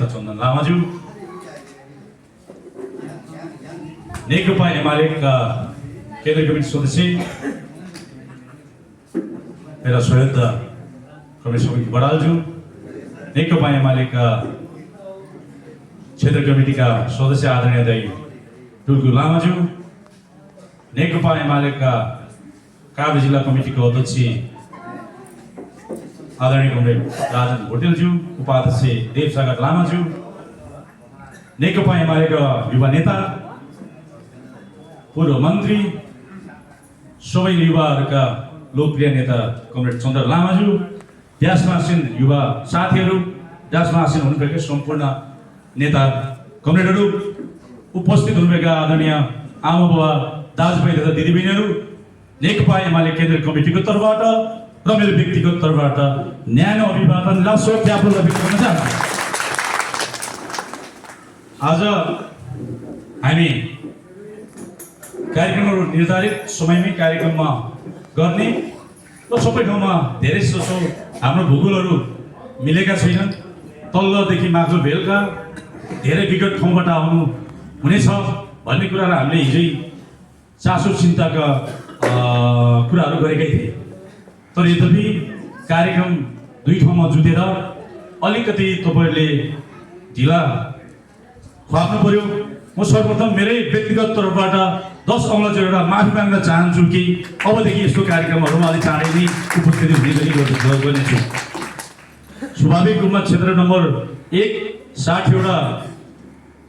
नेता चन्दन लामाज्यू, नेकपा एमालेका केन्द्रीय कमिटी सदस्य मेरा सहयोद्धा रमेश बडालज्यू, नेकपा एमालेका क्षेत्र कमिटीका सदस्य आदरणीय दाई टुल्कु लामाज्यू, नेकपा एमालेका काभ्रे जिल्ला कमिटीको अध्यक्ष आदरणीय कमरेड राजन भोटेलज्यू, उपाध्यक्ष देवसागर लामाज्यू, नेकपा एमालेका युवा नेता, पूर्व मन्त्री, सबै युवाहरूका लोकप्रिय नेता कमरेड चन्द्र लामाज्यू, ड्यासमा आसीन युवा साथीहरू, ड्यासमा आसीन हुनुभएका सम्पूर्ण नेता कमरेडहरू, उपस्थित हुनुभएका आदरणीय आमा बुवा दाजुभाइ तथा दिदीबहिनीहरू, नेकपा एमाले केन्द्रीय कमिटीको तर्फबाट र मेरो व्यक्तिगत तर्फबाट न्यानो अभिवादन लासो ज्ञापन व्यक्त गर्न चाहन्छु। आज हामी कार्यक्रमहरू निर्धारित समयमै कार्यक्रममा गर्ने र सबै ठाउँमा धेरै जसो हाम्रो भूगोलहरू मिलेका छैनन्। तल्लोदेखि माथिल्लो बेलुका धेरै विकट ठाउँबाट आउनु हुनेछ भन्ने कुराहरू हामीले हिजै चासो चिन्ताका कुराहरू गरेकै थिए। तर यद्यपि कार्यक्रम दुई ठाउँमा जुटेर अलिकति तपाईँहरूले ढिला खुवाउनु पर्यो। म सर्वप्रथम मेरै व्यक्तिगत तर्फबाट 10 औँला एउटा माफी माग्न चाहन्छु कि अबदेखि यस्तो कार्यक्रमहरूमा अलिक चाँडै नै उपस्थिति हुने गरी गर्नेछु। स्वाभाविक रूपमा क्षेत्र नम्बर 1 60वटा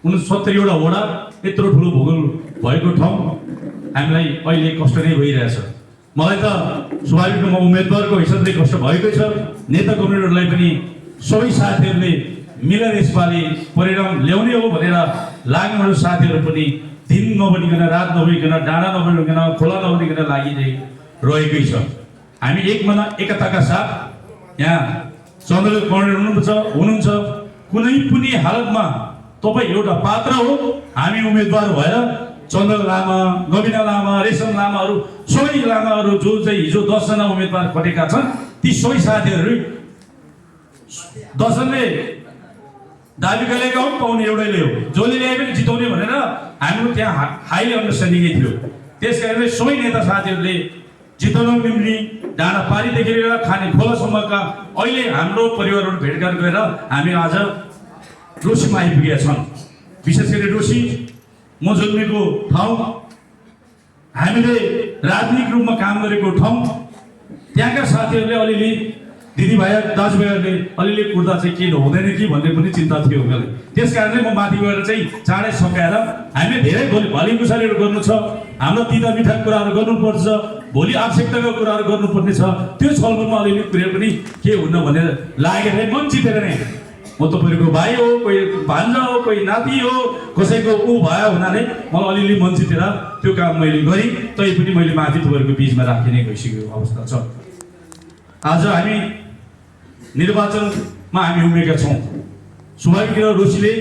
69वटा वडा यत्रो ठुलो भूगोल भएको ठाउँ हामीलाई अहिले कष्ट नै भइरहेछ। मलाई त स्वाभाविक रूपमा उम्मेदवारको हिसाबले कष्ट भएकै छ। नेता कमरेडहरूलाई पनि सबै साथीहरूले मिलेर यसपालि परिणाम ल्याउने हो भनेर लाग्नेहरू साथीहरू पनि दिन नबनिकन रात नबनिकन डाँडा नबनिकन खोला नबनिकन लागिरहेकै छ। हामी एक मना एकताका साथ यहाँ चन्द्र कमरेड हुनुहुन्छ। कुनै पनि हालतमा तपाईँ एउटा पात्र हो, हामी उम्मेदवार भएर चन्द्र लामा, गबिना लामा, रेशम लामाहरू सबै लामाहरू जो चाहिँ हिजो 10 जना उम्मेदवार खटेका छन् ती सबै साथीहरू 10 जनाले दाबी गरेका हो पाउने एउटैले हो, जसले ल्याए पनि जिताउने भनेर हाम्रो त्यहाँ हाइली अन्डरस्ट्यान्डिङै थियो। त्यसकारणले सबै नेता साथीहरूले जिताउनु निम्ति डाँडा पारीदेखि लिएर खाने खोलासम्मका अहिले हाम्रो परिवारहरू भेटघाट गरेर हामी आज डोसीमा आइपुगेका छन्। विशेष गरी डोसी म जन्मेको ठाउँ, हामीले राजनीतिक रूपमा काम गरेको ठाउँ, त्यहाँका साथीहरूले अलिअलि दिदीभाइ दाजुभाइहरूले अलिअलि कुर्दा चाहिँ के हुँदैन कि भन्ने पनि चिन्ता थियो उनीहरूलाई। त्यस कारणले म माथि गएर चाहिँ चाँडै सकाएर हामीले धेरै भलिकुसारीहरू गर्नु छ, हाम्रो तिता मिठा कुराहरू गर्नुपर्छ, भोलि आवश्यकताको कुराहरू गर्नुपर्ने छ। त्यो छलफलमा अलिअलि कुरो पनि के हुन्न भनेर लागेर मन चितेर नै म तपाईँहरूको भाइ हो, कोही भान्जा हो, कोही नाति हो, कसैको भयो हुनाले मलाई अलिअलि मन चितेर त्यो काम मैले गरेँ। तैपनि मैले माथि तपाईँहरूको बिचमा राखिने गइसकेको अवस्था छ। आज हामी निर्वाचनमा हामी उमेका छौँ। स्वाभाविक रोशीले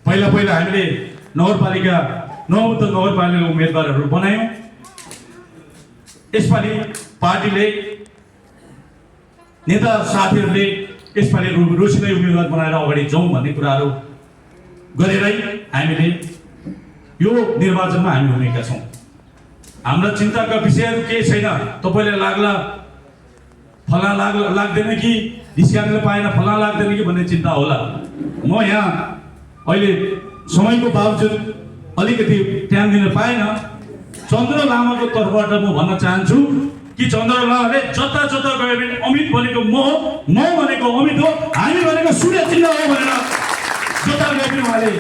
पहिला हामीले नगरपालिका उम्मेदवारहरू बनायौँ। यसपालि पार्टीले नेता साथीहरूले यसपालि रोशीलाई उम्मेदवार बनाएर अगाडि जाउँ भन्ने कुराहरू गरेरै हामीले यो निर्वाचनमा हामी उमेका छौँ। हाम्रा चिन्ताका विषयहरू केही छैन। तपाईँलाई फला लाग्दैन कि डिस्काउन्टले पाएन, फला लाग्दैन कि भन्ने चिन्ता होला। म यहाँ अहिले समयको बावजुद अलिकति टाइम दिन पाएन। चन्द्र लामाको तर्फबाट म भन्न चाहन्छु कि चन्द्र लामाले जता गयो भने अमित भनेको म भनेको अमित हो, हामी भनेको सूर्य चिन्ह हो भनेर जता गए पनि उहाँले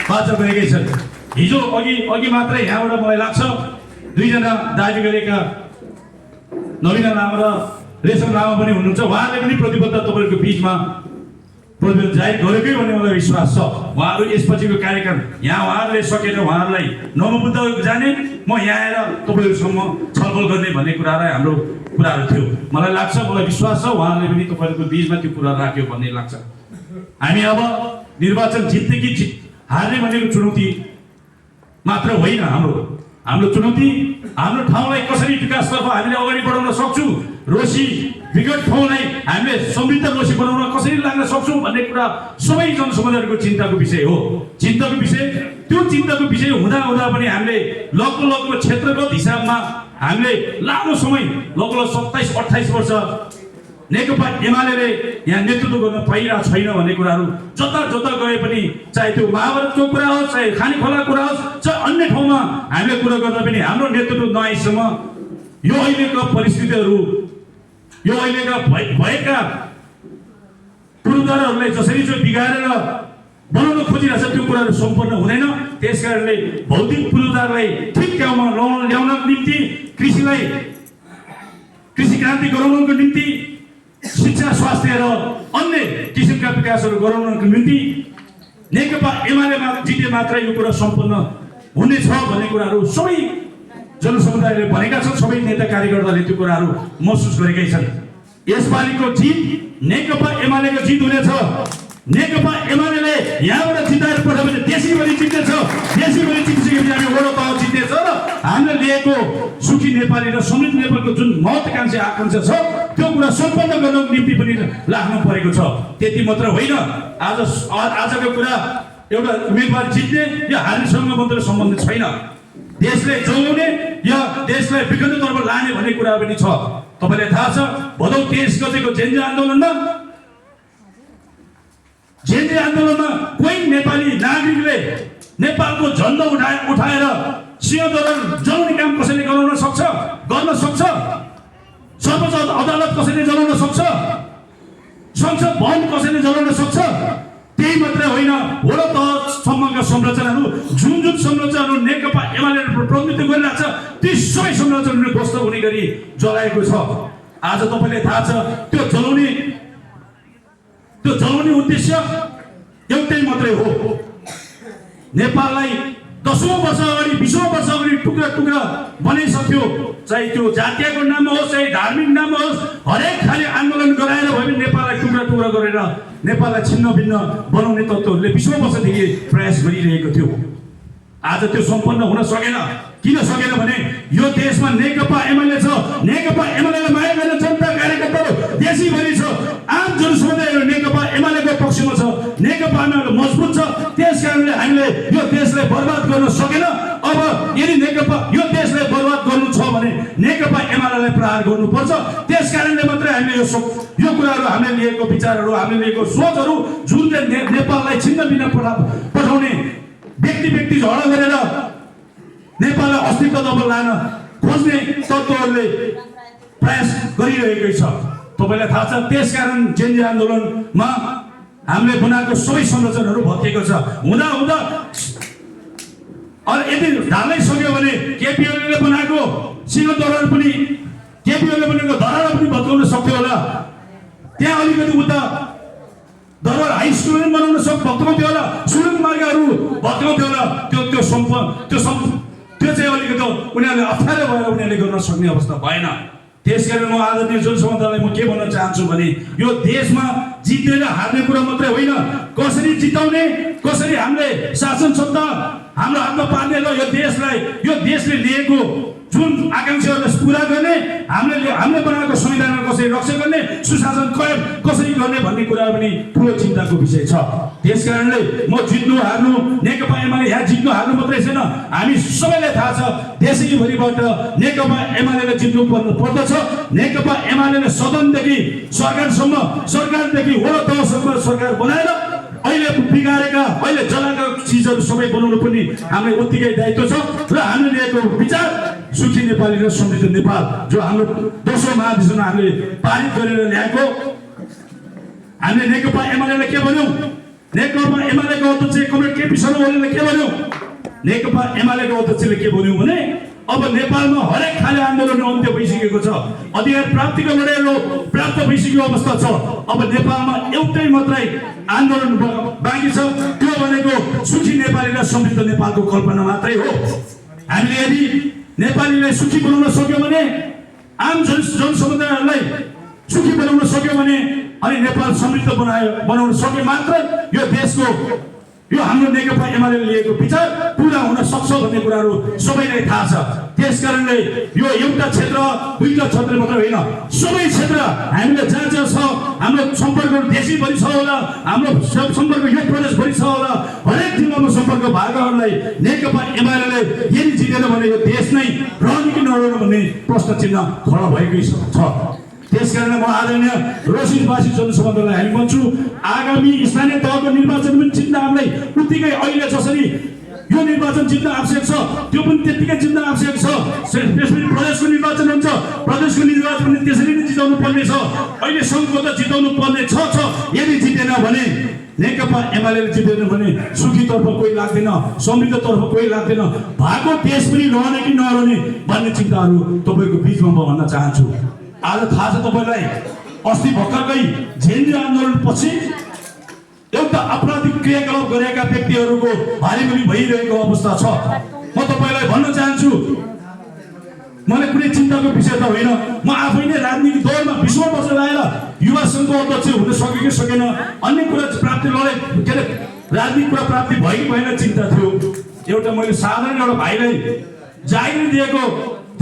बाचा गरेकै छन्। हिजो अघि मात्रै यहाँबाट मलाई लाग्छ 2 जना दाबी गरेका नवीना लामा र रेशम लामा पनि हुनुहुन्छ। उहाँले पनि प्रतिबद्धता तपाईँहरूको बिचमा प्रतिबद्धता जाहेर गरेकै भन्ने मलाई विश्वास छ। उहाँहरू यसपछिको कार्यक्रम यहाँ उहाँहरूले सकेर उहाँहरूलाई नमोबुद्ध जाने, म यहाँ आएर तपाईँहरूसँग छलफल गर्ने भन्ने हाम्रो कुराहरू थियो। मलाई लाग्छ, मलाई विश्वास छ उहाँहरूले पनि तपाईँहरूको बिचमा त्यो कुरा राख्यो भन्ने लाग्छ। हामी अब निर्वाचन जित्ने कि हार्ने भनेको चुनौती मात्र होइन हाम्रो। हाम्रो चुनौती हाम्रो ठाउँलाई कसरी विकासतर्फ हामीले अगाडि बढाउन सक्छौँ, रोसी विकट ठाउँलाई हामीले समृद्ध रोसी बनाउन कसरी लाग्न सक्छौँ भन्ने कुरा सबै जनसमुदायको चिन्ताको विषय हो। चिन्ताको विषय, त्यो चिन्ताको विषय हुँदा हुँदा पनि हामीले लगभग क्षेत्रगत हिसाबमा हामीले लामो समय लगभग 27-28 वर्ष नेकपा एमाले यहाँ नेतृत्व गर्न पाइरहेको छैन भन्ने कुराहरू जता जता गए पनि, चाहे त्यो महाभारतको कुरा होस्, चाहे खानेखोला कुरा होस्, चाहे अन्य ठाउँमा हामीले कुरा गर्दा पनि हाम्रो नेतृत्व नआएसम्म यो अहिलेका परिस्थितिहरू, यो अहिलेका भएका पूर्वधारहरूलाई जसरी चाहिँ बिगारेर बनाउन खोजिरहेछ त्यो कुराहरू सम्पन्न हुँदैन। त्यसकारणले भौतिक पूर्वधारलाई ठिक ठाउँमा ल्याउनको निम्ति, कृषि क्रान्ति गराउनको निम्ति, शिक्षा, स्वास्थ्य र अन्य किसिमका विकासहरू गराउनको निम्ति नेकपा एमालेमा जिते मात्र यो कुरा सम्पन्न हुनेछ भन्ने कुराहरू सबै जनसमुदायले भनेका छन्। सबै नेता कार्यकर्ताले त्यो कुराहरू महसुस गरेकै छन्। यसपालिको जित नेकपा एमालेको जित हुनेछ। नेकपा एमाले यहाँबाट जिताएर पठायो भने देशैभरि जित्नेछ। देशैभरि जितिसकेपछि हामी वडा तह जित्नेछ र हामीले लिएको सुखी नेपाली र समृद्ध नेपालको जुन महत्त्वाकांक्षा आकांक्षा छ त्यो कुरा सम्पन्न गर्नको निम्ति पनि लाग्नु परेको छ। त्यति मात्र होइन, आजको कुरा एउटा उम्मेदवार जित्ने या हार्नेसँग मात्र सम्बन्धित छैन। देशले जोगाउने या देशलाई विकटतर्फ लाने भन्ने कुरा पनि छ। तपाईँलाई थाहा छ, भदौ 23 गतेको जेन्जी आन्दोलनमा कोही नेपाली नागरिकले नेपालको झन्डा उठाएर सिंहदरबार जलाउने काम कसैले गर्न सक्छ? सर्वोच्च अदालत कसैले जलाउन सक्छ? संसद भवन कसैले जलाउन सक्छ? त्यही मात्रै होइन, वडा तहसम्मका संरचनाहरू जुन संरचनाहरू नेकपा एमाले प्रतिनिधित्व गरिरहेको छ ती सबै संरचनाहरू ध्वस्त हुने गरी जलाएको छ। आज तपाईँलाई थाहा छ, त्यो जलाउने उद्देश्य एउटै मात्रै हो, नेपाललाई 10औं वर्ष अगाडि 20औं वर्ष अगाडि टुक्रा टुक्रा बनाइसक्यो। चाहे त्यो जातीयको नाममा होस्, चाहे धार्मिक नाममा होस्, हरेक खाले आन्दोलन गराएर भयो भने नेपाललाई टुक्रा टुक्रा गरेर नेपाललाई छिन्न भिन्न बनाउने तत्त्वहरूले 20औं वर्षदेखि प्रयास गरिरहेको थियो। आज त्यो सम्पन्न हुन सकेन। किन सकेन भने यो देशमा नेकपा एमाले छ। नेकपा एमालेलाई माया गर्ने जनता कार्यकर्ताहरू देशैभरि छ। आम जनसमुदायहरू नेकपा एमालेको पक्षमा छ। नेकपा एमाले मजबुत छ। त्यसकारणले हामीले यो देशलाई बर्बाद गर्न सकेन। अब यदि नेकपा यो देशलाई बर्बाद गर्नु छ भने नेकपा एमालेलाई प्रहार गर्नुपर्छ। त्यसकारणले मात्रै हामीले यो कुराहरू हामीले लिएको विचारहरू, हामीले लिएको सोचहरू जुनले नेपाललाई छिन्न भिन्न पठाउने व्यक्ति झगडा गरेर नेपाललाई अस्तित्वतर्फ लान खोज्ने तत्त्वहरूले प्रयास गरिरहेकै छ। तपाईँलाई थाहा छ, त्यसकारण जेन्जी आन्दोलनमा हामीले बनाएको सबै संरचनाहरू भत्किएको छ। हुँदा यदि ढालै सक्यो भने केपी ओलीले बनाएको सिंहदरबार पनि, केपी ओलीले बनाएको धरालाई पनि भत्काउन सक्थ्यो होला। त्यहाँ अलिकति उता दरबार हाई स्कुल पनि बनाउन भत्काउँथ्यो होला, सुरुङ मार्गहरू भत्काउँथ्यो होला। त्यो चाहिँ अलिकति उनीहरूले अप्ठ्यारो भएर उनीहरूले गर्न सक्ने अवस्था भएन। त्यसकारण म आदरणीय जनसमुदायलाई म के भन्न चाहन्छु भने यो देशमा जित्ने र हार्ने कुरा मात्रै होइन, कसरी जिताउने, कसरी हामीले शासन सत्ता हाम्रो हातमा पार्ने र यो देशले लिएको जुन आकांक्षाहरूलाई पुरा गर्ने, हामीले बनाएको संविधानमा कसरी रक्षा गर्ने, सुशासन कायम कसरी गर्ने भन्ने कुरा पनि ठुलो चिन्ताको विषय छ। त्यसकारणले म जित्नु हार्नु, नेकपा एमाले यहाँ जित्नु हार्नु मात्रै छैन, हामी सबैलाई थाहा छ देशैभरिबाट नेकपा एमालेले जित्नु पर्दछ। नेकपा एमालेले सदनदेखि सरकारसम्म, सरकारदेखि वडा तहसम्म सरकार बनाएर अहिले बिगारेका, अहिले जलाएका चिजहरू सबै बनाउनु पनि हाम्रो उत्तिकै दायित्व छ। र हामीले लिएको विचार सुखी नेपाली र समृद्ध नेपाल जो हाम्रो दोस्रो महाधिवेशनमा हामीले पारित गरेर ल्याएको। हामीले नेकपा एमालेलाई के भन्यौँ? नेकपा एमालेको अध्यक्ष कमरेड केपी शर्मा ओलीले के भन्यौँ? नेकपा एमालेको अध्यक्षले के भन्यौँ भने अब नेपालमा हरेक खाले आन्दोलन अन्त्य भइसकेको छ, अधिकार प्राप्तिको लडाइँहरू प्राप्त भइसकेको अवस्था छ। अब नेपालमा एउटै मात्रै आन्दोलन बाँकी छ, त्यो भनेको सुखी नेपाली र समृद्ध नेपालको कल्पना मात्रै हो। हामीले यदि नेपालीलाई सुखी बनाउन सक्यो भने, आम जनसमुदायहरूलाई सुखी बनाउन सक्यो भने, अनि नेपाल समृद्ध बनाउन सक्यो मात्र यो देशको यो हाम्रो नेकपा एमाले लिएको विचार पुरा हुन सक्छ भन्ने कुराहरू सबैलाई थाहा छ। त्यसकारणले यो एउटा क्षेत्र दुईटा क्षेत्र मात्र होइन, सबै क्षेत्र हामीले जहाँ जहाँ छ हाम्रो सम्पर्कहरू देशैभरि छ होला, हाम्रो सम्पर्क यो प्रदेशभरि छ होला, हरेक जिल्लामा सम्पर्क भएकाहरूलाई नेकपा एमाले यदि जितेन भने यो देश नै रहने कि नरहने भन्ने प्रश्न चिन्ह खडा भएकै छ। त्यसकारण म आदरणीय रोसिसवासी जनसमुदायलाई हामी भन्छु, आगामी स्थानीय तहको निर्वाचन पनि जित्न हामीलाई उत्तिकै अहिले जसरी यो निर्वाचन जित्न आवश्यक छ त्यो पनि त्यतिकै जित्न आवश्यक छ। त्यसपछि प्रदेशको निर्वाचन हुन्छ, प्रदेशको निर्वाचन पनि त्यसरी नै जिताउनु पर्ने छ। अहिले सङ्घको त जिताउनु पर्ने छ। यदि जितेन भने नेकपा एमाले जितेन भने सुखीतर्फ कोही लाग्दैन, समृद्धतर्फ कोही लाग्दैन, भएको देश पनि रहने कि नरहने भन्ने चिन्ताहरू तपाईँको बिचमा म भन्न चाहन्छु। आज थाहा छ तपाईँलाई, अस्ति भर्खरकै झेन्डी आन्दोलनपछि एउटा आपराधिक क्रियाकलाप गरेका व्यक्तिहरूको भारीभुरी भइरहेको अवस्था छ। म तपाईँलाई भन्न चाहन्छु, मलाई कुनै चिन्ताको विषय त होइन, म आफै नै राजनीतिक दौरमा 20 वर्ष लगाएर युवा सङ्घको अध्यक्ष हुन सके कि सकेन, अन्य कुरा प्राप्ति लडाइ के अरे राजनीतिक कुरा प्राप्ति भयो कि भएन चिन्ता थियो। एउटा मैले साधारण एउटा भाइलाई जागिर दिएको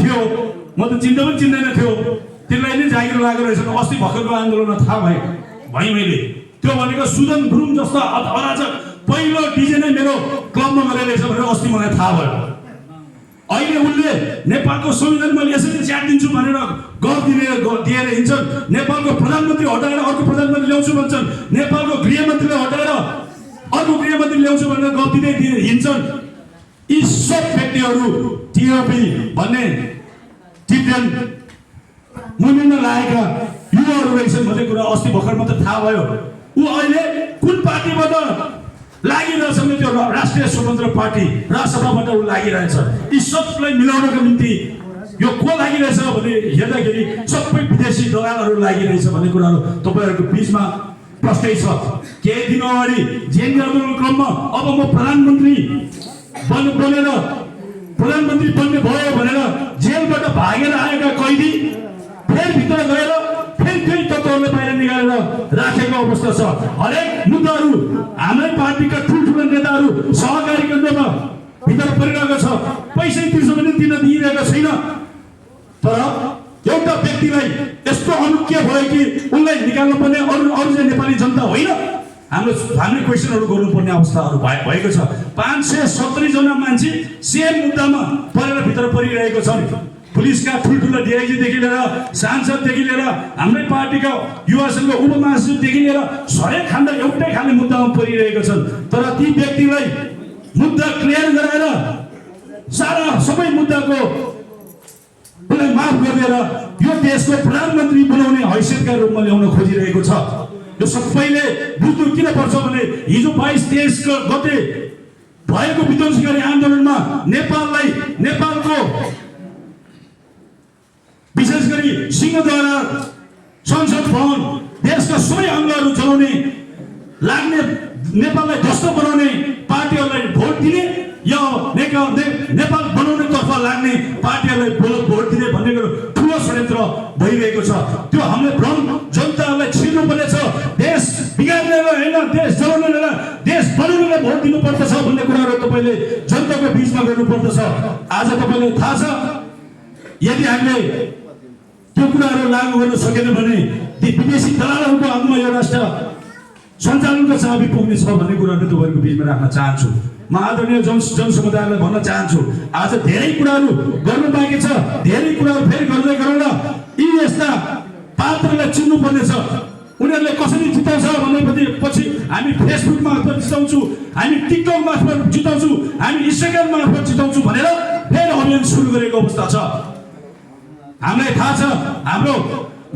थियो, म त चिन्ता पनि चिन्दैन थियो, त्यसलाई नै जागिर लागेको रहेछ। अस्ति भर्खरको आन्दोलनमा थाहा भयो मैले, त्यो भनेको सुदन गुरुङ जस्तो अराजक पहिलो डिजे नै मेरो क्लबमा गरेको रहेछ भनेर अस्ति मलाई थाहा भयो। अहिले उनले नेपालको संविधान मैले यसरी च्याट दिन्छु भनेर गफ दिएर हिँड्छन्, नेपालको प्रधानमन्त्री हटाएर अर्को प्रधानमन्त्री ल्याउँछु भन्छन्, नेपालको गृहमन्त्रीलाई हटाएर अर्को गृहमन्त्री ल्याउँछु भनेर गफ दिँदै हिँड्छन्। यी सब व्यक्तिहरू टिआरपी भन्ने टिप्रेन मुनिन लागेका युवाहरू रहेछन् भन्ने कुरा अस्ति भर्खर मात्र थाहा भयो। ऊ अहिले कुन पार्टीबाट लागिरहेछ भने त्यो राष्ट्रिय स्वतन्त्र पार्टी राजसभाबाट ऊ लागिरहेछ। यी सबलाई मिलाउनको निम्ति यो को लागिरहेछ भने हेर्दाखेरि सबै विदेशी दलालहरू लागिरहेछ भन्ने कुराहरू तपाईँहरूको बिचमा प्रष्टै छ। केही दिन अगाडि जेएनयू आन्दोलनको क्रममा अब म प्रधानमन्त्री बन्ने भयो भनेर जेलबाट भागेर आएका कैदी फेरि भित्र गएर फेरि तत्त्वहरूले बाहिर निकालेर राखेको अवस्था छ। हरेक मुद्दाहरू हाम्रै पार्टीका ठुल्ठुला नेताहरू सहकारी केन्द्रमा भित्र परिरहेको छ, पैसै तिर्छ भने दिन दिइरहेको छैन। तर एउटा व्यक्तिलाई यस्तो अनुज्ञा भयो कि उनलाई निकाल्नु पर्ने अरू चाहिँ नेपाली जनता होइन, हामीले क्वेसनहरू गर्नुपर्ने अवस्थाहरू भएको छ। 570 जना मान्छे सेम मुद्दामा परेर भित्र परिरहेको छन्। पुलिसका ठुल्ठुला डिआइजीदेखि लिएर सांसददेखि लिएर हाम्रै पार्टीका युवा सङ्घ उपमहासचिवदेखि लिएर हरेक खान्दा एउटै खाले मुद्दामा परिरहेका छन्। तर ती व्यक्तिलाई मुद्दा क्लियर गराएर सारा सबै मुद्दाको उसलाई माफ गरिदिएर यो देशको प्रधानमन्त्री बनाउने हैसियतका रूपमा ल्याउन खोजिरहेको छ। यो सबैले बुझ्नु किन पर्छ भने हिजो 22-23 गते भएको विध्वंसकारी आन्दोलनमा नेपालको विशेष गरी सिंहद्वारा संसद भवन देशका सबै अङ्गहरू चलाउने लाग्ने नेपाललाई ध्वस्त बनाउने पार्टीहरूलाई भोट दिने या नेपाल बनाउने तर्फ लाग्ने पार्टीहरूलाई भोट दिने भन्ने ठुलो षड्यन्त्र भइरहेको छ। त्यो हामीले भ्रम जनताहरूलाई छिर्नुपर्ने छ। देश बिगार्नेलाई होइन, देश जलाउनेलाई, देश बनाउनेलाई भोट दिनुपर्दछ भन्ने कुराहरू तपाईँले जनताको बिचमा गर्नुपर्दछ। आज तपाईँलाई थाहा छ, यदि हामीले त्यो कुराहरू लागू गर्न सकेन भने ती विदेशी दलालहरूको हातमा यो राष्ट्र सञ्चालनको चाबी पुग्ने छ भन्ने कुराहरू तपाईँहरूको बिचमा राख्न चाहन्छु। म आदरणीय जनसमुदायलाई भन्न चाहन्छु, आज धेरै कुराहरू गर्नु बाँकी छ, धेरै कुराहरू फेरि गर्दै गरौँ र यी यस्ता पात्रलाई चिन्नुपर्ने छ। उनीहरूले कसरी जिताउँछ भनेपछि हामी फेसबुक मार्फत जिताउँछु, हामी टिकटक मार्फत जिताउँछु, हामी इन्स्टाग्राम मार्फत जिताउँछु भनेर फेरि अभियान सुरु गरेको अवस्था छ। हामीलाई थाहा छ, हाम्रो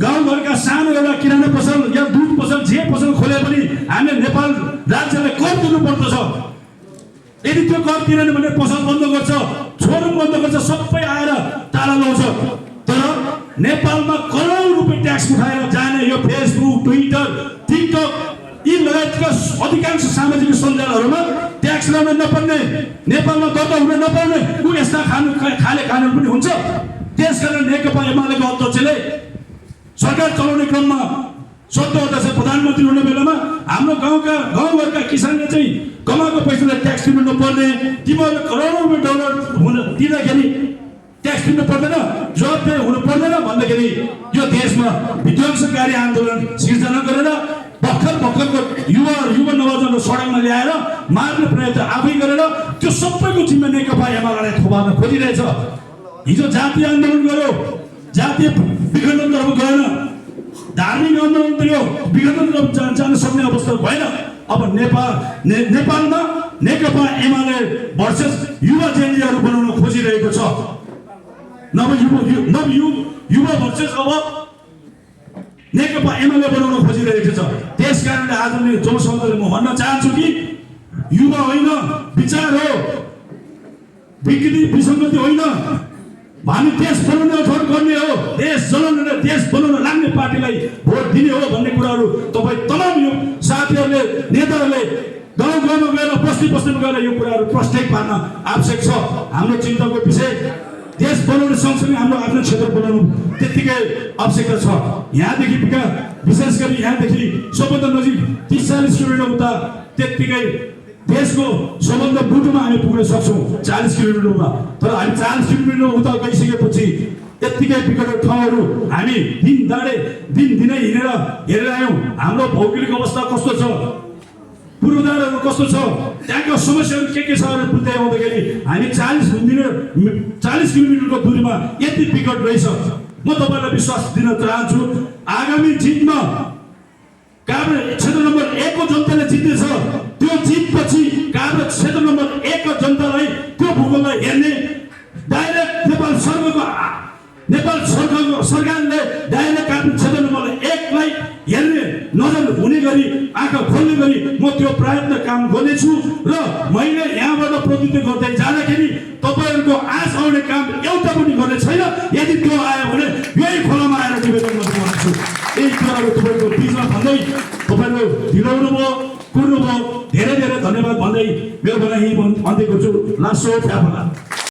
गाउँघरका सानो एउटा किराना पसल या दुध पसल जे पसल खोले पनि हामीले नेपाल राज्यलाई कर दिनुपर्दछ। यदि त्यो कर तिरेन भने पसल बन्द गर्छ, छोरुम बन्द गर्छ, सबै आएर ताला लाउँछ। तर नेपालमा करोड रुपियाँ ट्याक्स उठाएर जाने यो फेसबुक, ट्विटर, टिकटक यी लगायतका अधिकांश सामाजिक सञ्जालहरूमा ट्याक्स लाउन नपर्ने, नेपालमा दर्ता हुन नपर्ने यस्ता खाले कानुन पनि हुन्छ। त्यसकारण नेकपा एमालेको अध्यक्षले सरकार चलाउने क्रममा सत्ता अध्यक्ष प्रधानमन्त्री हुने बेलामा हाम्रो गाउँघरका किसानले चाहिँ कमाएको पर्ने, तिमीहरूले करोडौँ रुपियाँ डलर तिर्दाखेरि ट्याक्स तिर्नु पर्दैन, जवाबदेही हुनु पर्दैन भन्दाखेरि यो देशमा विध्वंसकारी आन्दोलन सिर्जना गरेर भर्खरको युवा नवजनको सडकमा ल्याएर मार्ने प्रयत्न आफै गरेर त्यो सबैको जिम्मा नेकपा एमालेलाई थोपार्न खोजिरहेछ। हिजो जातीय आन्दोलन गर्यो, जातीय विघटनतर्फ गएन, धार्मिक आन्दोलनतिर विघटनतर्फ जान सक्ने अवस्था भएन। अब नेपालमा नेकपा एमाले भर्सेस युवा जेनजीहरू बनाउन खोजिरहेको छ। युवा भर्सेस अब नेकपा एमाले बनाउन खोजिरहेको छ। त्यस कारणले आदरणीय जोसमले म भन्न चाहन्छु कि युवा होइन, विचार हो, विकृति विसङ्गति होइन। हामी देश बनाउने अठोट गर्ने हो, देश चलाउने र देश बनाउन लाग्ने पार्टीलाई भोट दिने हो भन्ने कुराहरू तपाईँ तमाम यो साथीहरूले, नेताहरूले गाउँ गाउँमा गएर बस्तीमा गएर यो कुराहरू प्रस्ताव पार्न आवश्यक छ। हाम्रो चिन्ताको विषय देश बनाउने सँगसँगै हाम्रो आफ्नो क्षेत्र बनाउनु त्यत्तिकै आवश्यकता छ। यहाँदेखि विशेष गरी यहाँदेखि सबभन्दा नजिक 30-40 किलोमिटर उता त्यत्तिकै देशको सबभन्दा बुटुमा हामी पुग्न सक्छौँ 40 किलोमिटरमा। तर हामी 40 किलोमिटर उता गइसकेपछि यत्तिकै विकट ठाउँहरू हामी दिनै हिँडेर हेरेर आयौँ। हाम्रो भौगोलिक अवस्था कस्तो छ, पूर्वाधारहरू कस्तो छ, त्यहाँको समस्याहरू के छ बुझ्दै आउँदाखेरि हामी 40 किलोमिटरको दूरीमा यति विकट रहेछ। म तपाईँलाई विश्वास दिन चाहन्छु आगामी जितमा काभ्रे क्षेत्र नम्बर 1 को जनताले जित्नेछ। त्यो जितपछि काभ्रे क्षेत्र नम्बर 1 को जनतालाई त्यो भूगोललाई हेर्ने डाइरेक्ट नेपाल सरकारले डाइरेक्ट काभ्रे क्षेत्र नम्बर 1 लाई हेर्ने नजर हुने गरी आँखा खोल्ने गरी म त्यो प्रयत्न काम गर्नेछु। र मैले यहाँबाट प्रतिनिधित्व गर्दै जाँदाखेरि तपाईँहरूको आश आउने काम एउटा पनि गर्ने छैन। यदि त्यो आयो भने यही खोलामा आएर निवेदन गर्न चाहन्छु। यही कुराहरू तपाईँको बिचमा भन्दै तपाईँहरू ढिलाउनु भयो, कुर्नु भयो, धेरै धेरै धन्यवाद भन्दै मेरो भनाइ यही अन्त्य गर्छु। लासो फ्याफला।